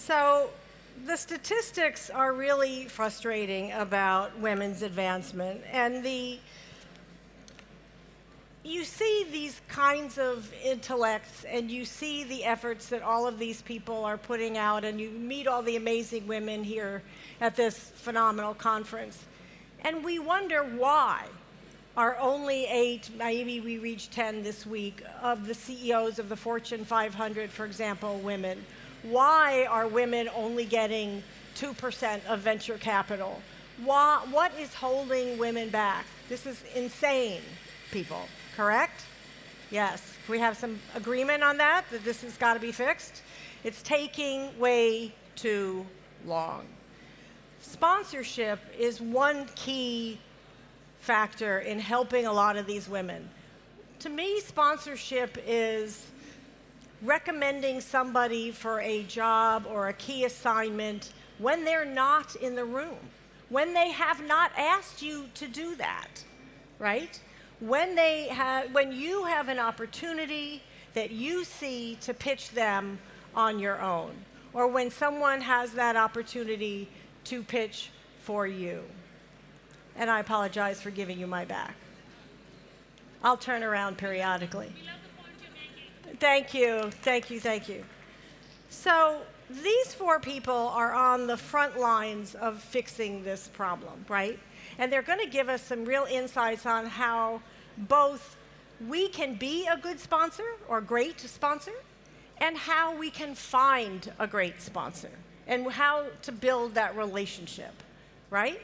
So the statistics are really frustrating about women's advancement, and you see these kinds of intellects, and you see the efforts that all of these people are putting out, and you meet all the amazing women here at this phenomenal conference. And we wonder why are only 8, maybe we reached 10 this week, of the CEOs of the Fortune 500, for example, women. Why are women only getting 2% of venture capital? What is holding women back? This is insane, people, correct? Yes, we have some agreement on that this has got to be fixed. It's taking way too long. Sponsorship is one key factor in helping a lot of these women. To me, sponsorship is recommending somebody for a job or a key assignment when they're not in the room, when they have not asked you to do that, right? When you have an opportunity that you see to pitch them on your own, or when someone has that opportunity to pitch for you. And I apologize for giving you my back. I'll turn around periodically. We love the point you're making. Thank you, thank you, thank you. So these 4 people are on the front lines of fixing this problem, right? And they're going to give us some real insights on how both we can be a good sponsor or great sponsor, and how we can find a great sponsor, and how to build that relationship, right?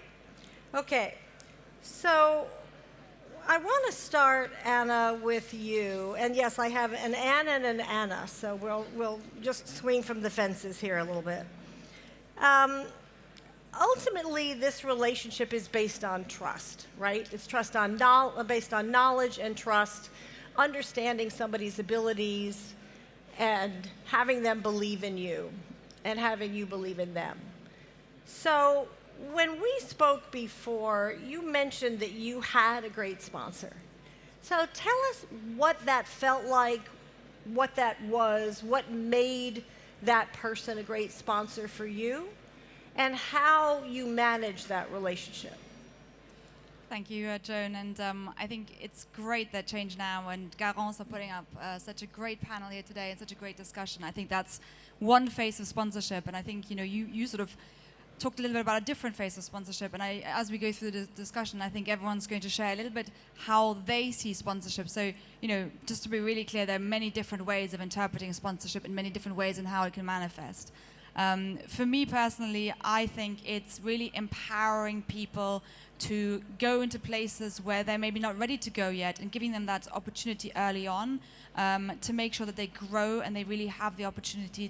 Okay, so I want to start, Anna, with you. And yes, I have an Anna and an Anna, so we'll just swing from the fences here a little bit. Ultimately, this relationship is based on trust, right? It's based on knowledge and trust, understanding somebody's abilities, and having them believe in you, and having you believe in them. So when we spoke before, you mentioned that you had a great sponsor. So tell us what that felt like, what that was, what made that person a great sponsor for you, and how you manage that relationship. Thank you, Joan, and I think it's great that ChangeNOW and Garance are putting up such a great panel here today and such a great discussion. I think that's one face of sponsorship, and I think you sort of talked a little bit about a different face of sponsorship, and as we go through the discussion, I think everyone's going to share a little bit how they see sponsorship. So, just to be really clear, there are many different ways of interpreting sponsorship and many different ways in how it can manifest. For me personally, I think it's really empowering people to go into places where they're maybe not ready to go yet, and giving them that opportunity early on to make sure that they grow and they really have the opportunity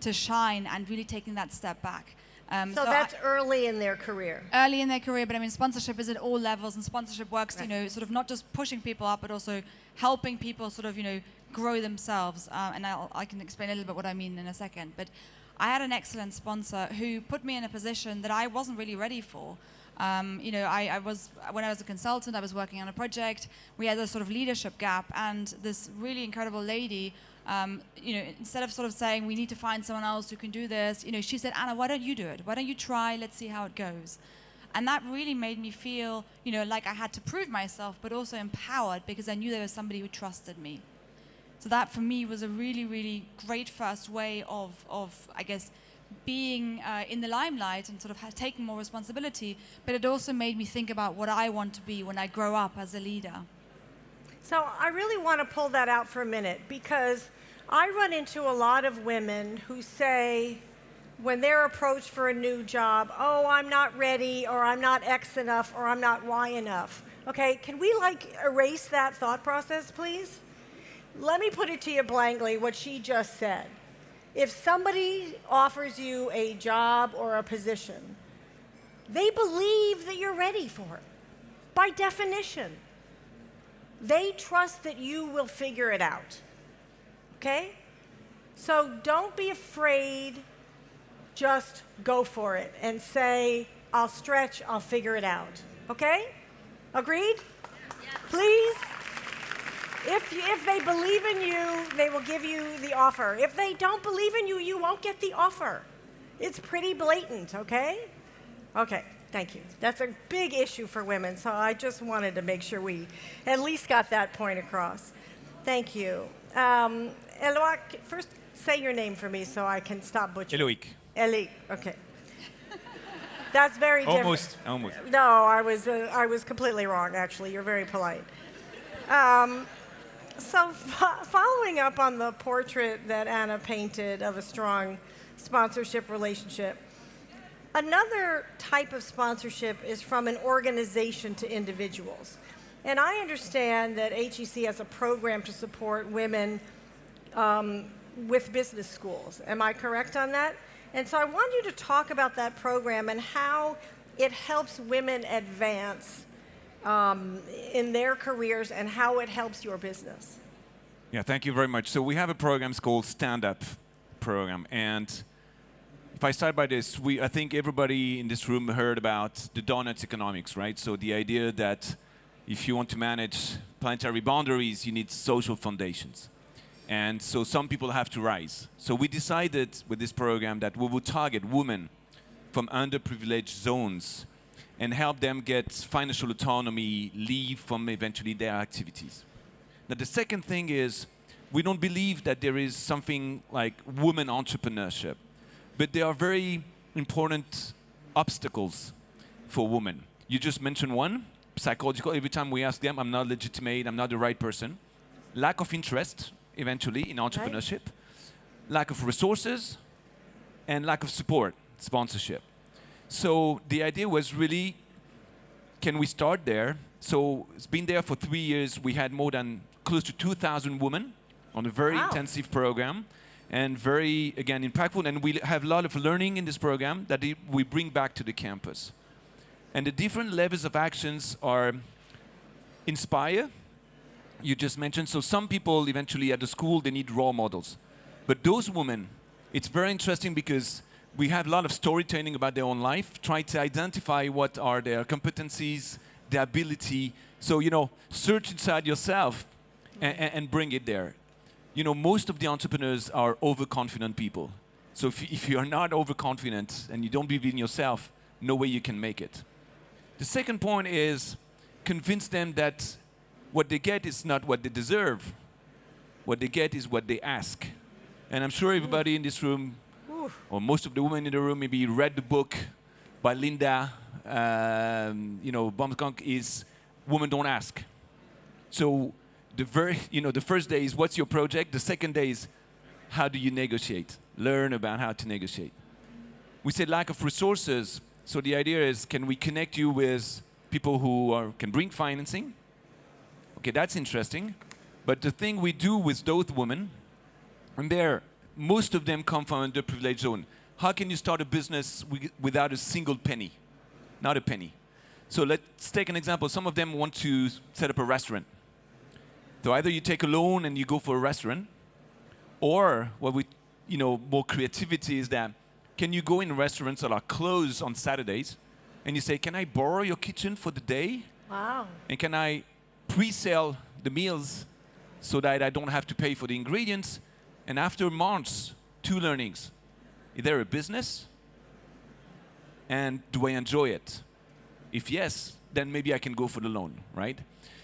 to shine, and really taking that step back. So that's early in their career. Early in their career, but I mean, sponsorship is at all levels, and sponsorship works, right, sort of not just pushing people up, but also helping people sort of, grow themselves. And I can explain a little bit what I mean in a second. But I had an excellent sponsor who put me in a position that I wasn't really ready for. When I was a consultant, I was working on a project. We had a sort of leadership gap, and this really incredible lady, instead of sort of saying we need to find someone else who can do this, she said, Anna, why don't you do it? Why don't you try? Let's see how it goes. And that really made me feel, like I had to prove myself, but also empowered, because I knew there was somebody who trusted me. So that for me was a really, really great first way of I guess, being in the limelight and sort of taking more responsibility, but it also made me think about what I want to be when I grow up as a leader. So I really want to pull that out for a minute, because I run into a lot of women who say, when they're approached for a new job, oh, I'm not ready, or I'm not X enough, or I'm not Y enough. Okay, can we erase that thought process, please? Let me put it to you blankly, what she just said. If somebody offers you a job or a position, they believe that you're ready for it, by definition. They trust that you will figure it out, okay? So don't be afraid, just go for it and say, I'll stretch, I'll figure it out, okay? Agreed? Yeah. Please? If they believe in you, they will give you the offer. If they don't believe in you, you won't get the offer. It's pretty blatant, okay? Okay, thank you. That's a big issue for women, so I just wanted to make sure we at least got that point across. Thank you. Eloïc, first say your name for me so I can stop butchering. Eloïc. Eloïc, okay. That's very different. Almost. No, I was completely wrong, actually. You're very polite. So following up on the portrait that Anna painted of a strong sponsorship relationship, another type of sponsorship is from an organization to individuals. And I understand that HEC has a program to support women with business schools. Am I correct on that? And so I want you to talk about that program and how it helps women advance in their careers and how it helps your business. Yeah, thank you very much. So we have a program called Stand Up program. And if I start by this, I think everybody in this room heard about the donuts economics, right? So the idea that if you want to manage planetary boundaries, you need social foundations. And so some people have to rise. So we decided with this program that we would target women from underprivileged zones and help them get financial autonomy, leave from eventually their activities. Now the second thing is, we don't believe that there is something like women entrepreneurship, but there are very important obstacles for women. You just mentioned one, psychological. Every time we ask them, I'm not legitimate, I'm not the right person. Lack of interest, eventually, in entrepreneurship. Right. Lack of resources, and lack of support, sponsorship. So the idea was really, can we start there? So it's been there for 3 years. We had more than close to 2,000 women on a very intensive program, and very, again, impactful. And we have a lot of learning in this program that we bring back to the campus. And the different levels of actions are inspire, you just mentioned. So some people eventually at the school, they need role models. But those women, it's very interesting because we have a lot of storytelling about their own life, try to identify what are their competencies, their ability. So, search inside yourself and bring it there. Most of the entrepreneurs are overconfident people. So if you are not overconfident and you don't believe in yourself, no way you can make it. The second point is convince them that what they get is not what they deserve. What they get is what they ask. And I'm sure everybody in this room, or most of the women in the room, maybe read the book by Linda, Baumgartner, is Women Don't Ask. So the first day is what's your project? The second day is how do you negotiate? Learn about how to negotiate. We said lack of resources. So the idea is, can we connect you with people who can bring financing? Okay, that's interesting. But the thing we do with those women, and most of them come from underprivileged zone. How can you start a business without a single penny? Not a penny. So let's take an example. Some of them want to set up a restaurant. So either you take a loan and you go for a restaurant, or more creativity is that, can you go in restaurants that are closed on Saturdays and you say, can I borrow your kitchen for the day? Wow. And can I pre-sell the meals so that I don't have to pay for the ingredients? And after months, 2 learnings. Is there a business? And do I enjoy it? If yes, then maybe I can go for the loan, right?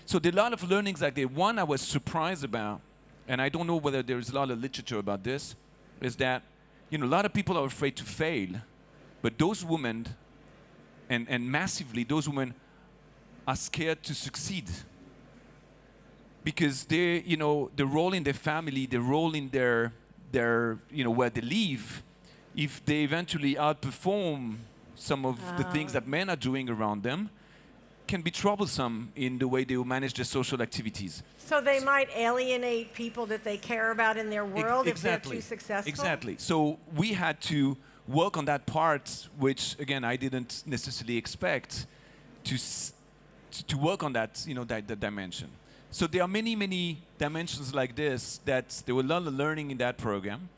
So there are a lot of learnings like that. One I was surprised about, and I don't know whether there's a lot of literature about this, is that a lot of people are afraid to fail, but those women, and massively, those women are scared to succeed. Because they, the role in their family, the role in their where they live, if they eventually outperform some of the things that men are doing around them, can be troublesome in the way they will manage their social activities. So they might alienate people that they care about in their world if they're too successful? Exactly. So we had to work on that part, which, again, I didn't necessarily expect to work on that, that dimension. So there are many, many dimensions like this that there were a lot of learning in that program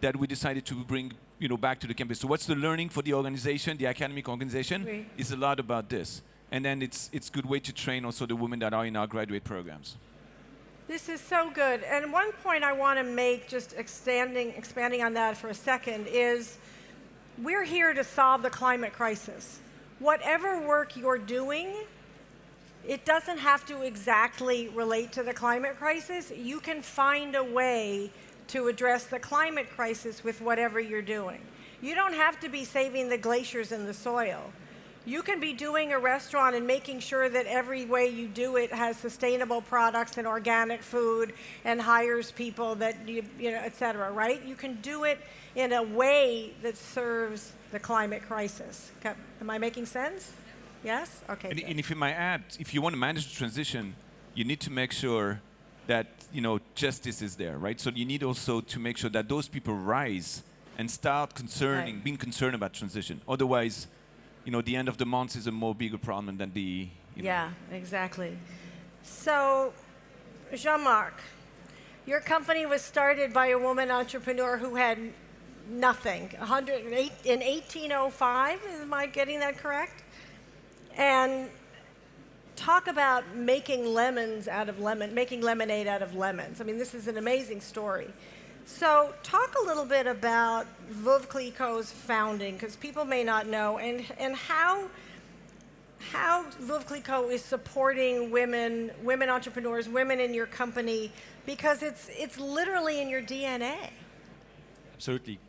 that we decided to bring, back to the campus. So what's the learning for the organization, the academic organization? Oui. It's a lot about this. And then it's a good way to train also the women that are in our graduate programs. This is so good. And one point I want to make, just expanding on that for a second, is we're here to solve the climate crisis. Whatever work you're doing, it doesn't have to exactly relate to the climate crisis. You can find a way to address the climate crisis with whatever you're doing. You don't have to be saving the glaciers and the soil. You can be doing a restaurant and making sure that every way you do it has sustainable products and organic food and hires people that, you know, et cetera, right? You can do it in a way that serves the climate crisis. Am I making sense? Yes? Okay. And if you might add, if you want to manage the transition, you need to make sure that, you know, justice is there, right? So you need also to make sure that those people rise and start being concerned about transition. Otherwise, you know, the end of the month is a more bigger problem than the, yeah, exactly. So, Jean-Marc, your company was started by a woman entrepreneur who had nothing. In 1805, am I getting that correct? And talk about making lemonade out of lemons. I mean, this is an amazing story. So talk a little bit about Veuve Clicquot's founding, because people may not know, and how Veuve Clicquot is supporting women entrepreneurs, women in your company, because it's literally in your DNA. Absolutely.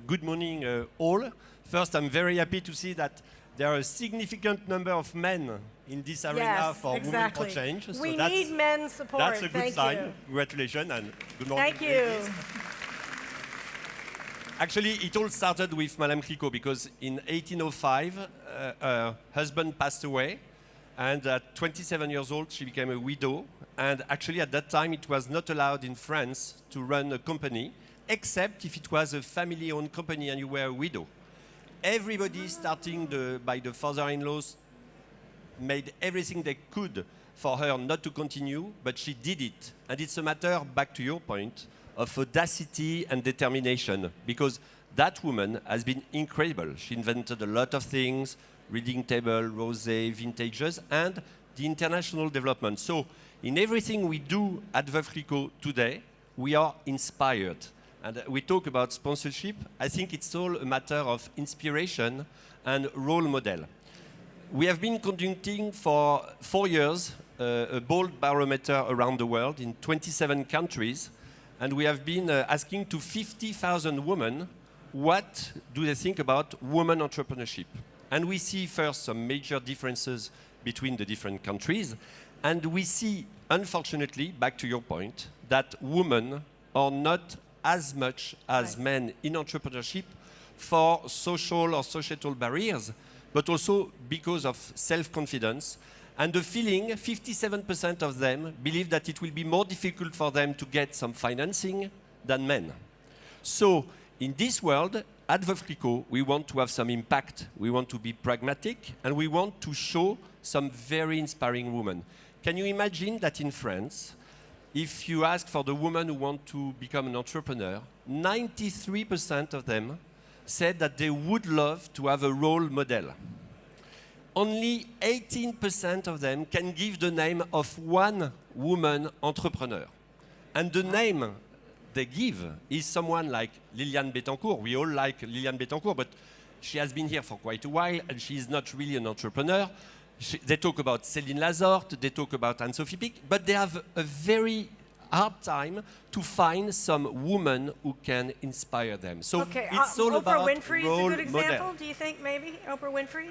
Good morning, all. First, I'm very happy to see that there are a significant number of men in this arena for Women for Change. We need men's support. That's a good sign. Congratulations and good morning. Thank you. Actually, it all started with Madame Clicquot because in 1805, her husband passed away, and at 27 years old, she became a widow. And actually, at that time, it was not allowed in France to run a company, except if it was a family-owned company and you were a widow. Everybody, starting by the father-in-laws, made everything they could for her not to continue, but she did it. And it's a matter, back to your point, of audacity and determination, because that woman has been incredible. She invented a lot of things, reading table, rosé, vintages, and the international development. So in everything we do at Veuve Clicquot today, we are inspired. And we talk about sponsorship. I think it's all a matter of inspiration and role model. We have been conducting for 4 years a bold barometer around the world in 27 countries. And we have been asking to 50,000 women what do they think about women entrepreneurship. And we see first some major differences between the different countries. And we see, unfortunately, back to your point, that women are not as much as men in entrepreneurship for social or societal barriers, but also because of self-confidence. And the feeling, 57% of them believe that it will be more difficult for them to get some financing than men. So in this world, at Veuve Clicquot, we want to have some impact. We want to be pragmatic, and we want to show some very inspiring women. Can you imagine that in France, if you ask for the women who want to become an entrepreneur, 93% of them said that they would love to have a role model. Only 18% of them can give the name of one woman entrepreneur. And the name they give is someone like Liliane Bettencourt. We all like Liliane Bettencourt, but she has been here for quite a while, and she is not really an entrepreneur. They talk about Céline Lazorte, they talk about Anne-Sophie Pic, but they have a very hard time to find some woman who can inspire them. So it's all about Oprah Winfrey is a good example, model. do you think, maybe? Oprah Winfrey?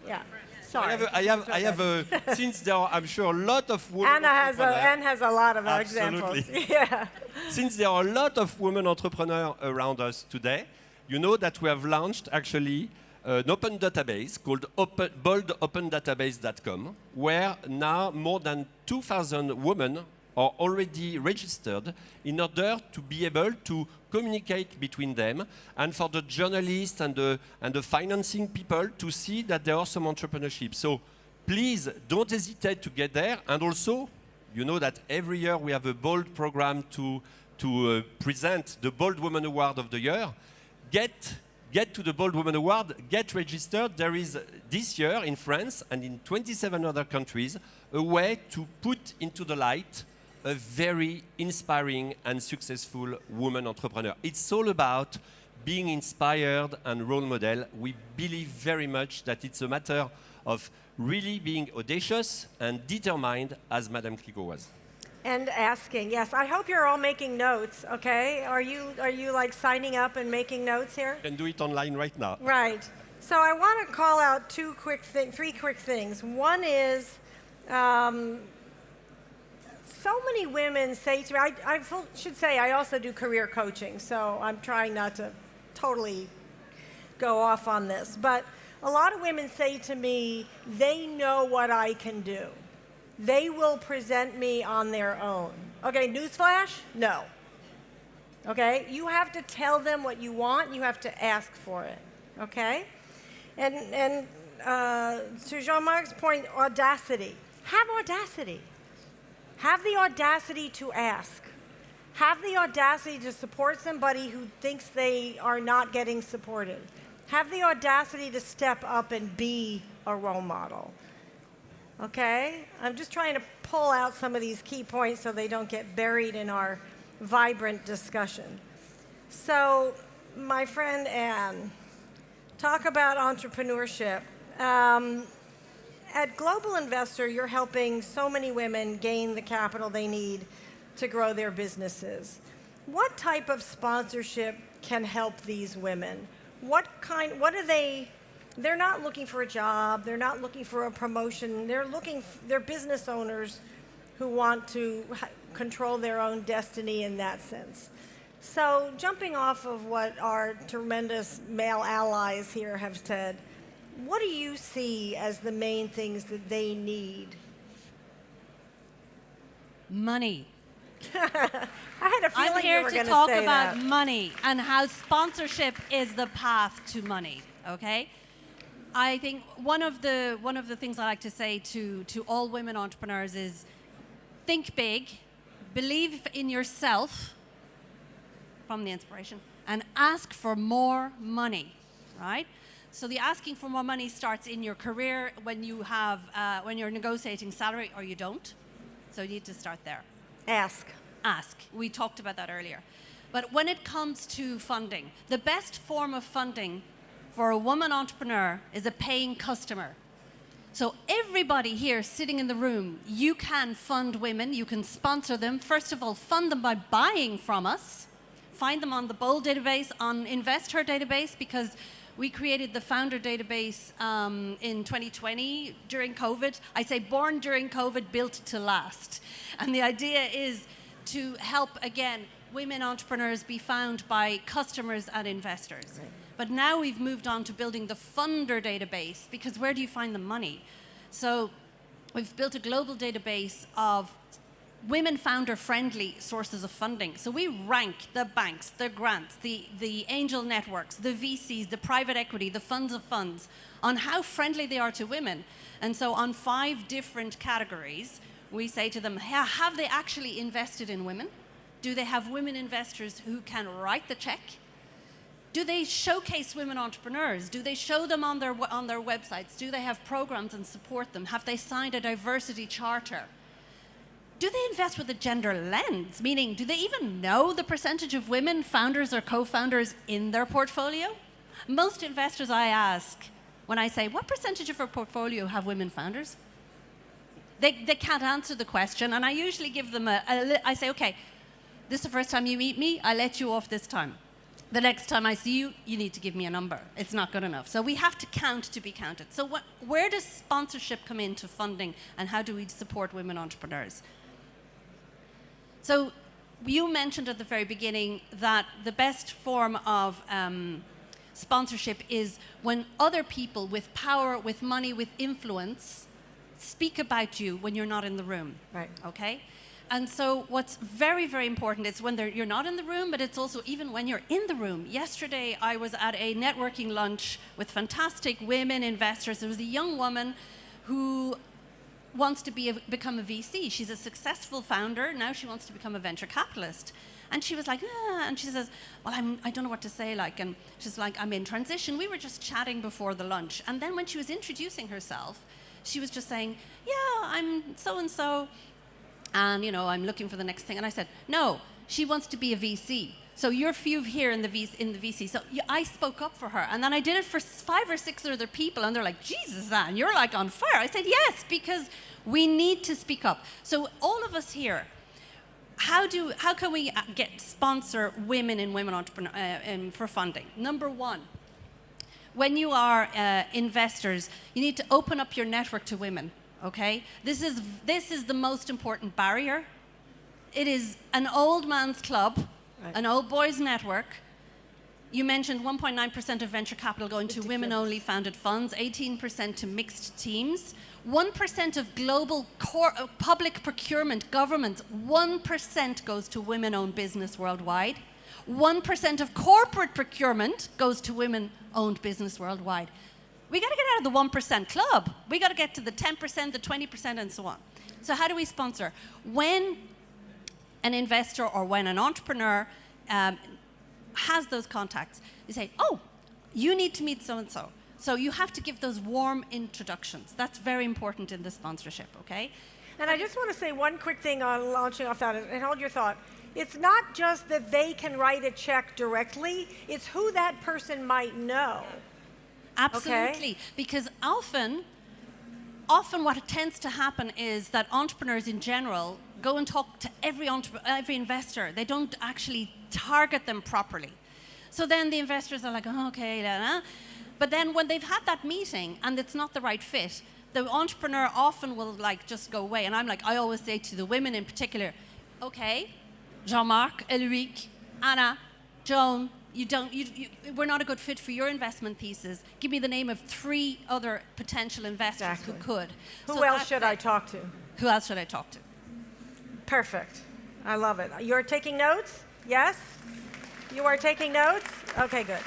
Yeah. Sorry. I have a since there are, I'm sure, a lot of women Anne has a lot of examples. Yeah. Since there are a lot of women entrepreneurs around us today, you know that we have launched actually an open database called boldopendatabase.com, where now more than 2,000 women are already registered in order to be able to communicate between them and for the journalists and the financing people to see that there are some entrepreneurship. So please don't hesitate to get there. And also, you know that every year we have a bold program to present the Bold Woman Award of the year. Get to the Bold Woman Award, get registered. There is this year in France and in 27 other countries a way to put into the light a very inspiring and successful woman entrepreneur. It's all about being inspired and role model. We believe very much that it's a matter of really being audacious and determined, as Madame Clicquot was. And asking, yes. I hope you're all making notes, okay? Are you like signing up and making notes here? You can do it online right now. Right. So I want to call out three quick things. One is, so many women say to me, I should say I also do career coaching, so I'm trying not to totally go off on this. But a lot of women say to me, they know what I can do. They will present me on their own. Okay, newsflash? No. Okay? You have to tell them what you want. You have to ask for it. Okay? And to Jean-Marc's point, audacity. Have audacity. Have the audacity to ask. Have the audacity to support somebody who thinks they are not getting supported. Have the audacity to step up and be a role model. Okay? I'm just trying to pull out some of these key points so they don't get buried in our vibrant discussion. So, my friend Anne, talk about entrepreneurship. At Global Investor, you're helping so many women gain the capital they need to grow their businesses. What type of sponsorship can help these women? What are they? They're not looking for a job. They're not looking for a promotion. They're business owners who want to control their own destiny in that sense. So jumping off of what our tremendous male allies here have said, what do you see as the main things that they need? Money. I had a feeling I'm here you were to going to talk say about that. money and how sponsorship is the path to money, okay? I think one of the things I like to say to all women entrepreneurs is think big, believe in yourself from the inspiration, and ask for more money, right? So the asking for more money starts in your career when you have when you're negotiating salary or you don't. So you need to start there. Ask. Ask. We talked about that earlier. But when it comes to funding, the best form of funding for a woman entrepreneur is a paying customer. So everybody here sitting in the room, you can fund women, you can sponsor them. First of all, fund them by buying from us. Find them on the Bold database, on InvestHer database, because we created the founder database in 2020 during COVID. I say born during COVID, built to last. And the idea is to help, again, women entrepreneurs be found by customers and investors. Right. But now we've moved on to building the funder database, because where do you find the money? So we've built a global database of women founder-friendly sources of funding. So we rank the banks, the grants, the angel networks, the VCs, the private equity, the funds of funds, on how friendly they are to women. And so on 5 different categories, we say to them, have they actually invested in women? Do they have women investors who can write the check? Do they showcase women entrepreneurs? Do they show them on their websites? Do they have programs and support them? Have they signed a diversity charter? Do they invest with a gender lens? Meaning, do they even know the percentage of women founders or co-founders in their portfolio? Most investors I ask, when I say, what percentage of your portfolio have women founders? They can't answer the question, and I usually give them I say, okay, this is the first time you meet me, I let you off this time. The next time I see you, you need to give me a number. It's not good enough. So we have to count to be counted. So where does sponsorship come into funding, and how do we support women entrepreneurs? So you mentioned at the very beginning that the best form of sponsorship is when other people with power, with money, with influence speak about you when you're not in the room. Right. Okay? And so what's very, very important is when you're not in the room, but it's also even when you're in the room. Yesterday, I was at a networking lunch with fantastic women investors. There was a young woman who wants to become a VC. She's a successful founder. Now she wants to become a venture capitalist. And she was like, and she says, well, I don't know what to say. And she's like, I'm in transition. We were just chatting before the lunch. And then when she was introducing herself, she was just saying, yeah, I'm so-and-so. And, I'm looking for the next thing. And I said, no, she wants to be a VC. So you're few here in the VC. So I spoke up for her. And then I did it for 5 or 6 other people. And they're like, Jesus, Anne, you're like on fire. I said, yes, because we need to speak up. So all of us here, how can we sponsor women and women entrepreneurs for funding? Number one, when you are investors, you need to open up your network to women, okay? This is the most important barrier. It is an old man's club, right. An old boys network. You mentioned 1.9% of venture capital going to women-only founded funds, 18% to mixed teams. 1% of global public procurement, governments, 1% goes to women-owned business worldwide. 1% of corporate procurement goes to women-owned business worldwide. We got to get out of the 1% club. We got to get to the 10%, the 20%, and so on. So how do we sponsor? When an investor or when an entrepreneur has those contacts, you say, oh, you need to meet so-and-so. So you have to give those warm introductions. That's very important in the sponsorship, okay? And I just want to say one quick thing on launching off that, and hold your thought. It's not just that they can write a check directly, it's who that person might know. Absolutely, okay? Because often what tends to happen is that entrepreneurs in general go and talk to every investor. They don't actually target them properly. So then the investors are like, oh, okay, blah, blah. But then when they've had that meeting and it's not the right fit, the entrepreneur often will like just go away. And I'm like, I always say to the women in particular, okay, Jean-Marc, Eloïc, Anna, Joan, we're not a good fit for your investment thesis. Give me the name of 3 other potential investors who could. Who else should I talk to? Who else should I talk to? Perfect. I love it. You're taking notes? Yes? You are taking notes? Okay, good.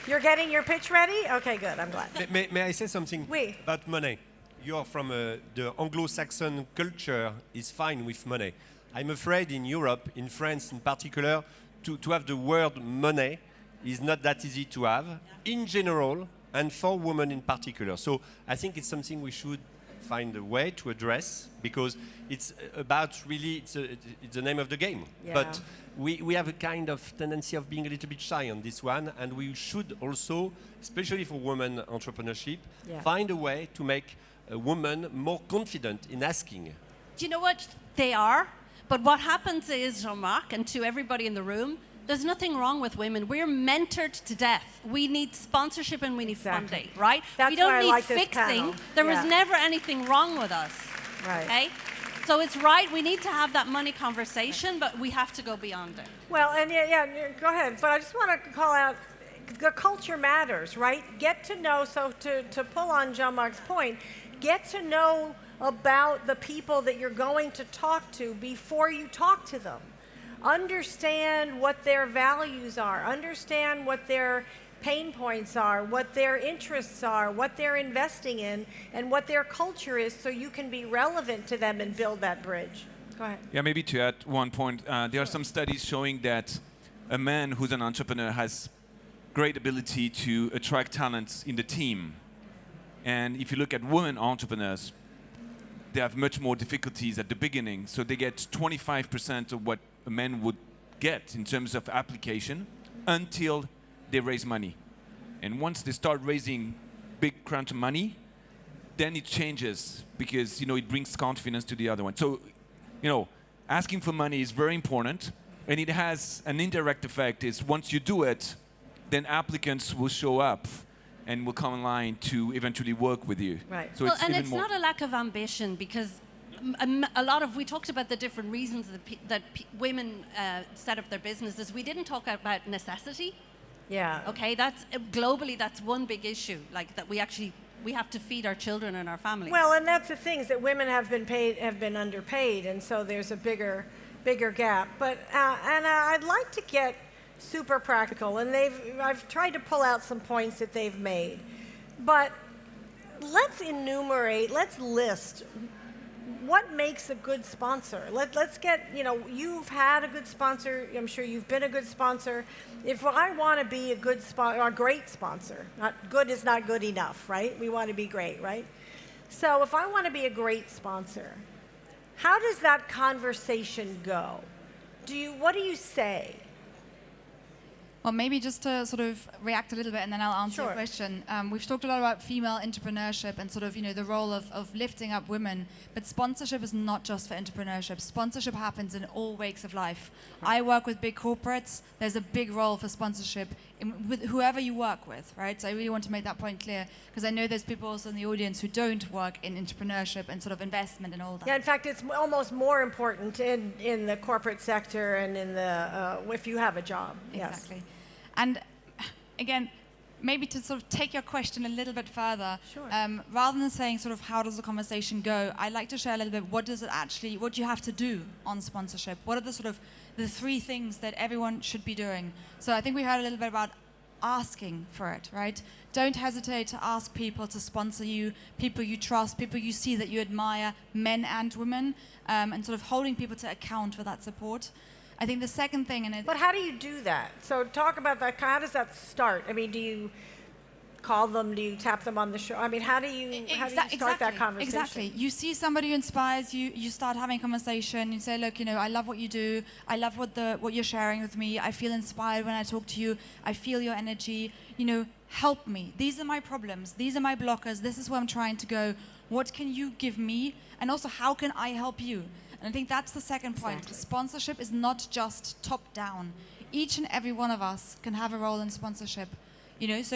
You're getting your pitch ready? Okay, good. I'm glad. May I say something about money? You're from the Anglo-Saxon culture is fine with money. I'm afraid in Europe, in France in particular, to have the word money is not that easy to have in general and for women in particular. So I think it's something we should find a way to address because it's about really, it's the name of the game. Yeah. But we have a kind of tendency of being a little bit shy on this one, and we should also, especially for women entrepreneurship, find a way to make a woman more confident in asking. Do you know what they are? But what happens is, Jean-Marc, and to everybody in the room, there's nothing wrong with women. We're mentored to death. We need sponsorship and we need funding, right? That's we don't why need I like fixing. This there was never anything wrong with us. Right. Okay? So it's right, we need to have that money conversation, but we have to go beyond it. Well, and go ahead. But I just want to call out, the culture matters, right? Get to know, so to pull on Jean-Marc's point, get to know about the people that you're going to talk to before you talk to them. Understand what their values are. Understand what their pain points are, what their interests are, what they're investing in, and what their culture is so you can be relevant to them and build that bridge. Go ahead. Yeah, maybe to add one point. There are some studies showing that a man who's an entrepreneur has great ability to attract talents in the team. And if you look at women entrepreneurs, they have much more difficulties at the beginning. So they get 25% of what a man would get in terms of application until they raise money. And once they start raising big crunch of money, then it changes because, it brings confidence to the other one. So, asking for money is very important, and it has an indirect effect is once you do it, then applicants will show up and will come in line to eventually work with you. Right. So it's not a lack of ambition because we talked about the different reasons that women set up their businesses. We didn't talk about necessity. Yeah. Okay, globally that's one big issue, like that we have to feed our children and our families. Well, and that's the thing, is that women have been underpaid, and so there's a bigger gap. But and I'd like to get super practical, and I've tried to pull out some points that they've made. But let's list what makes a good sponsor. Let's get, you've had a good sponsor. I'm sure you've been a good sponsor. If I want to be a good sponsor, or a great sponsor, good is not good enough, right? We want to be great, right? So if I want to be a great sponsor, how does that conversation go? What do you say? Well, maybe just to sort of react a little bit, and then I'll answer your Sure. question. We've talked a lot about female entrepreneurship and sort of, the role of lifting up women. But sponsorship is not just for entrepreneurship. Sponsorship happens in all wakes of life. I work with big corporates. There's a big role for sponsorship with whoever you work with, right? So I really want to make that point clear, because I know there's people also in the audience who don't work in entrepreneurship and sort of investment and all that. Yeah, in fact, it's almost more important in the corporate sector and in the if you have a job. Exactly. And again, maybe to sort of take your question a little bit further, Sure. Rather than saying sort of how does the conversation go, I'd like to share a little bit what do you have to do on sponsorship? What are the sort of the 3 things that everyone should be doing? So I think we heard a little bit about asking for it, right? Don't hesitate to ask people to sponsor you, people you trust, people you see that you admire, men and women, and sort of holding people to account for that support. I think the second thing, But how do you do that? So talk about that. How does that start? I mean, do you call them? Do you tap them on the shoulder? I mean, how do you start that conversation? Exactly. You see somebody who inspires you, you start having a conversation, you say, look, I love what you do, I love what you're sharing with me, I feel inspired when I talk to you, I feel your energy, help me. These are my problems, these are my blockers, this is where I'm trying to go. What can you give me? And also, how can I help you? And I think that's the second point. Exactly. Sponsorship is not just top down. Each and every one of us can have a role in sponsorship. So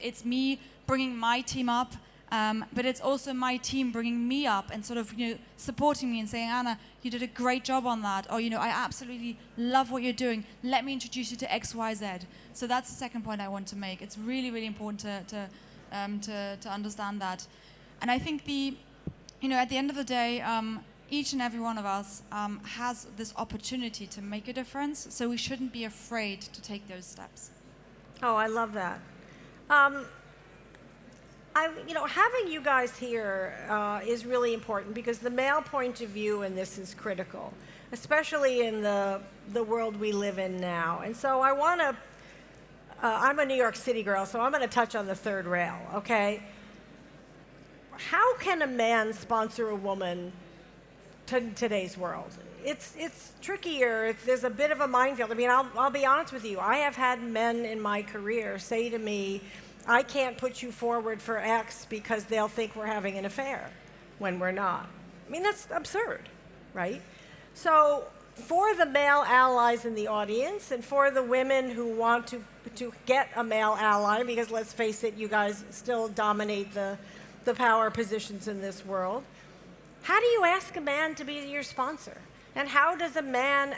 it's me bringing my team up, but it's also my team bringing me up and sort of supporting me and saying, Anna, you did a great job on that, or I absolutely love what you're doing. Let me introduce you to X, Y, Z. So that's the second point I want to make. It's really, really important to understand that. And I think at the end of the day, each and every one of us has this opportunity to make a difference, so we shouldn't be afraid to take those steps. Oh, I love that. Having you guys here is really important because the male point of view in this is critical, especially in the world we live in now. And so I want to, I'm a New York City girl, so I'm going to touch on the third rail, okay? How can a man sponsor a woman in today's world? It's trickier. There's a bit of a minefield. I mean, I'll be honest with you. I have had men in my career say to me, I can't put you forward for X because they'll think we're having an affair when we're not. I mean, that's absurd, right? So for the male allies in the audience and for the women who want to get a male ally, because let's face it, you guys still dominate the power positions in this world, how do you ask a man to be your sponsor? And how does a man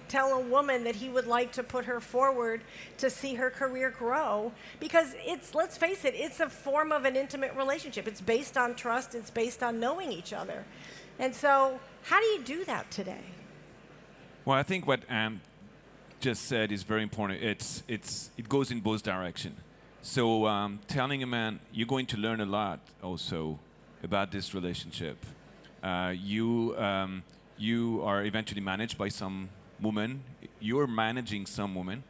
tell a woman that he would like to put her forward to see her career grow? Because let's face it, it's a form of an intimate relationship. It's based on trust. It's based on knowing each other. And so how do you do that today? Well, I think what Anne just said is very important. It goes in both directions. So telling a man, you're going to learn a lot also about this relationship. You are eventually managed by some woman. You're managing some woman.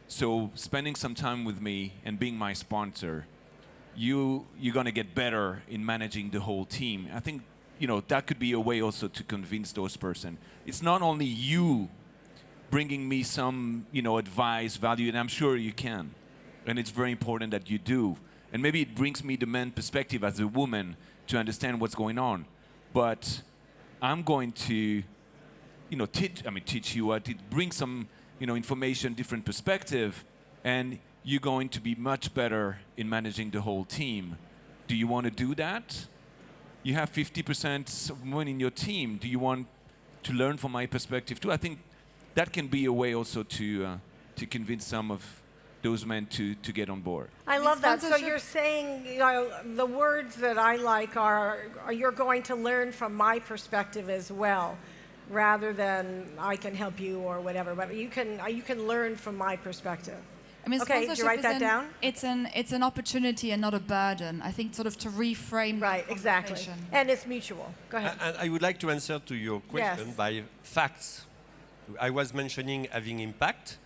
So spending some time with me and being my sponsor, you're going to get better in managing the whole team. I think that could be a way also to convince those person. It's not only you bringing me some advice, value, and I'm sure you can. And it's very important that you do. And maybe it brings me the man perspective as a woman to understand what's going on. But I'm going to, teach you what it brings some, information, different perspective, and you're going to be much better in managing the whole team. Do you want to do that? You have 50% of women in your team. Do you want to learn from my perspective too? I think that can be a way also to convince some of those men to get on board. I love that. So you're saying the words that I like are you're going to learn from my perspective as well, rather than I can help you or whatever. But you can learn from my perspective. I mean, okay, did you write that down? It's an opportunity and not a burden. I think sort of to reframe. Right, exactly. And it's mutual. Go ahead. And I would like to answer to your question by facts. I was mentioning having impact.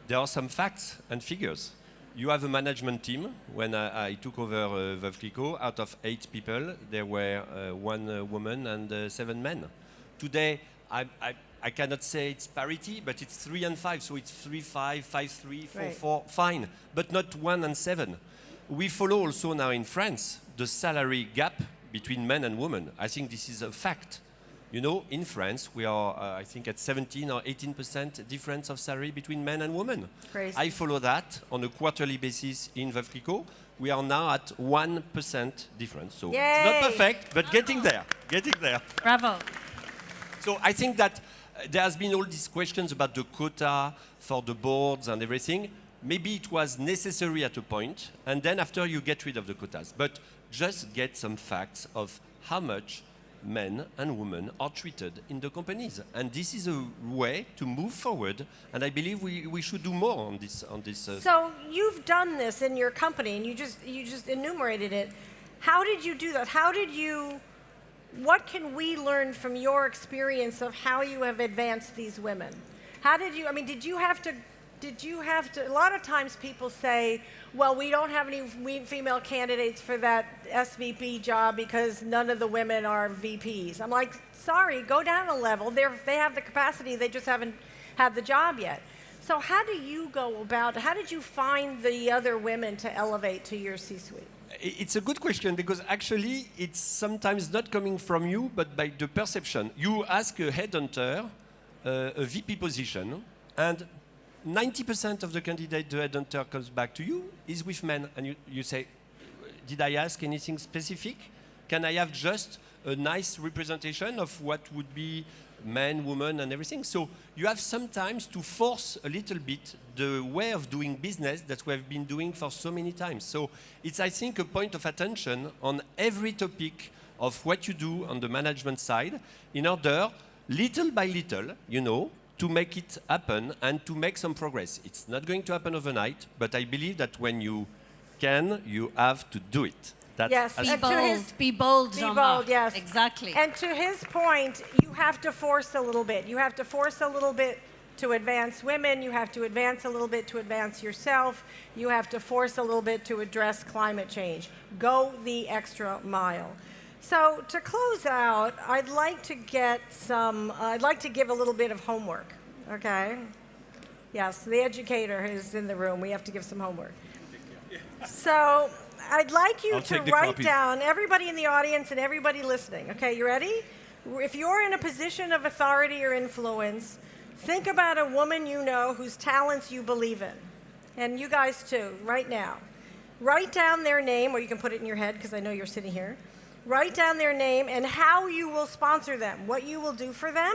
There are some facts and figures. You have a management team. When I took over Veuve Clicquot, out of 8 people, there were 1 woman and 7 men. Today, I cannot say it's parity, but it's 3 and 5, so it's 3, 5, 5, 3, 4, Right. 4, fine, but not 1 and 7. We follow also now in France the salary gap between men and women. I think this is a fact. You know, in France, we are, I think, at 17 or 18% difference of salary between men and women. Crazy. I follow that on a quarterly basis in Veuve Clicquot. We are now at 1% difference. So Yay. it's not perfect, but getting there, getting there. Bravo. So I think that there has been all these questions about the quota for the boards and everything. Maybe it was necessary at a point, and then after you get rid of the quotas. But just get some facts of how much men and women are treated in the companies. And this is a way to move forward, and I believe we should do more on this. So you've done this in your company, and you just enumerated it. How did you do that? What can we learn from your experience of how you have advanced these women? How did you, I mean, did you have to, a lot of times people say, well, we don't have any female candidates for that SVP job because none of the women are VPs. I'm like, sorry, go down a level. They have the capacity, they just haven't had the job yet. So how do you go about, how did you find the other women to elevate to your C-suite? It's a good question, because actually it's sometimes not coming from you, but by the perception. You ask a headhunter a VP position, and 90% of the candidate the headhunter comes back to you is with men. And you say, did I ask anything specific? Can I have just a nice representation of what would be men, women, and everything? So you have sometimes to force a little bit the way of doing business that we have been doing for so many times. So it's, I think, a point of attention on every topic of what you do on the management side in order, little by little, you know, to make it happen and to make some progress. It's not going to happen overnight, but I believe that when you can, you have to do it. That's Yes, Be and to bold, his- be bold, Be Jean-Marc. bold, yes. Exactly. And to his point, you have to force a little bit. You have to force a little bit to advance women. You have to advance a little bit to advance yourself. You have to force a little bit to address climate change. Go the extra mile. So to close out, I'd like to give a little bit of homework, okay? Yes, the educator is in the room. We have to give some homework. So I'd like you I'll to take the write copies. down, everybody in the audience and everybody listening. Okay, you ready? If you're in a position of authority or influence, think about a woman you know whose talents you believe in. And you guys too, right now. Write down their name, or you can put it in your head because I know you're sitting here. Write down their name and how you will sponsor them, what you will do for them,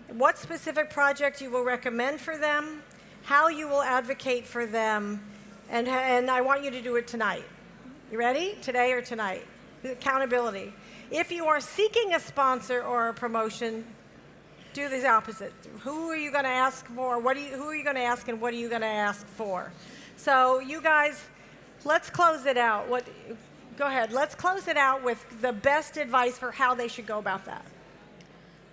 what specific project you will recommend for them, how you will advocate for them, and I want you to do it tonight. You ready? Today or tonight? Accountability. If you are seeking a sponsor or a promotion, do the opposite. Who are you going to ask for? Who are you going to ask, and what are you going to ask for? So you guys, let's close it out. Go ahead. Let's close it out with the best advice for how they should go about that.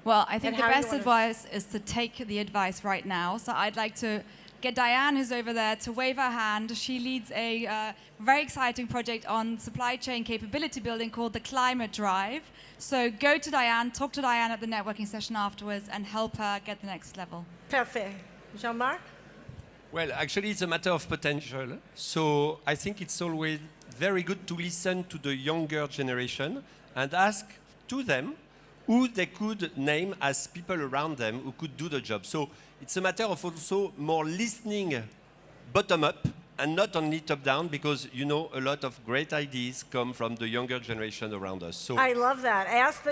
Well, I think And the how you best wanna- advice is to take the advice right now. So I'd like to get Diane, who's over there, to wave her hand. She leads a very exciting project on supply chain capability building called the Climate Drive. So go to Diane, talk to Diane at the networking session afterwards, and help her get the next level. Parfait. Jean-Marc? Well, actually, it's a matter of potential. So I think it's always very good to listen to the younger generation and ask to them who they could name as people around them who could do the job. So it's a matter of also more listening bottom up and not only top down, because you know a lot of great ideas come from the younger generation around us. So I love that. Ask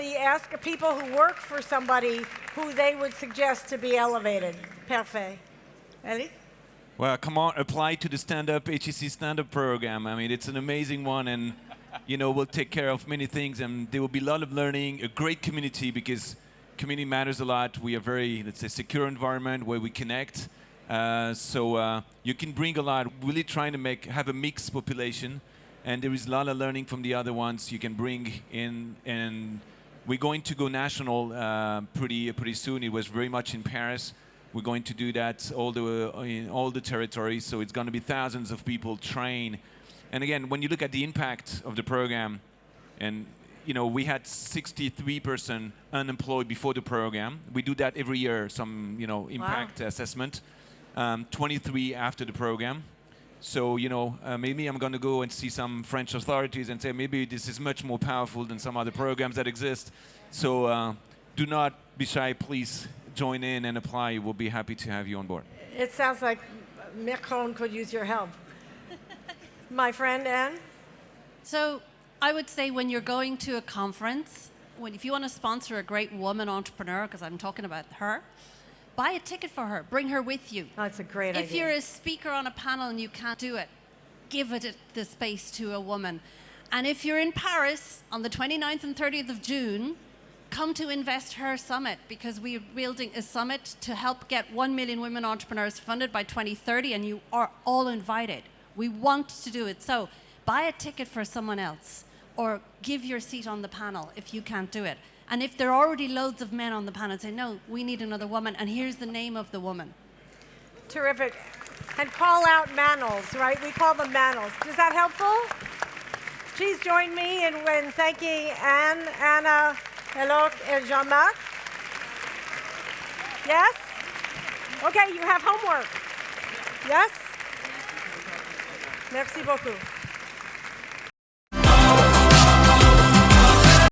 people who work for somebody who they would suggest to be elevated. Parfait. Eloïc? Well, come on, apply to the stand-up HEC stand-up program. I mean, it's an amazing one, and you know, we'll take care of many things, and there will be a lot of learning, a great community, because community matters a lot. We are very, let's say, secure environment where we connect. So you can bring a lot, really trying to have a mixed population, and there is a lot of learning from the other ones you can bring in, and we're going to go national pretty soon. It was very much in Paris. We're going to do that in all the territories, so it's going to be thousands of people trained. And again, when you look at the impact of the program, and we had 63% unemployed before the program. We do that every year, some, impact assessment. 23 after the program. So, maybe I'm going to go and see some French authorities and say maybe this is much more powerful than some other programs that exist. So do not be shy. Please join in and apply. We'll be happy to have you on board. It sounds like Macron could use your help. My friend Anne? So I would say when you're going to a conference, if you want to sponsor a great woman entrepreneur, because I'm talking about her, buy a ticket for her. Bring her with you. Oh, that's a great idea. If you're a speaker on a panel and you can't do it, give it the space to a woman. And if you're in Paris on the 29th and 30th of June, come to Invest Her Summit, because we're building a summit to help get 1 million women entrepreneurs funded by 2030, and you are all invited. We want to do it. So buy a ticket for someone else, or give your seat on the panel if you can't do it. And if there are already loads of men on the panel, say, no, we need another woman, and here's the name of the woman. Terrific. And call out Manels, right? We call them Manels. Is that helpful? Please join me in thanking Anne, Anna, Eloïc, and Jean-Marc. Yes? Okay, you have homework. Yes? Merci beaucoup.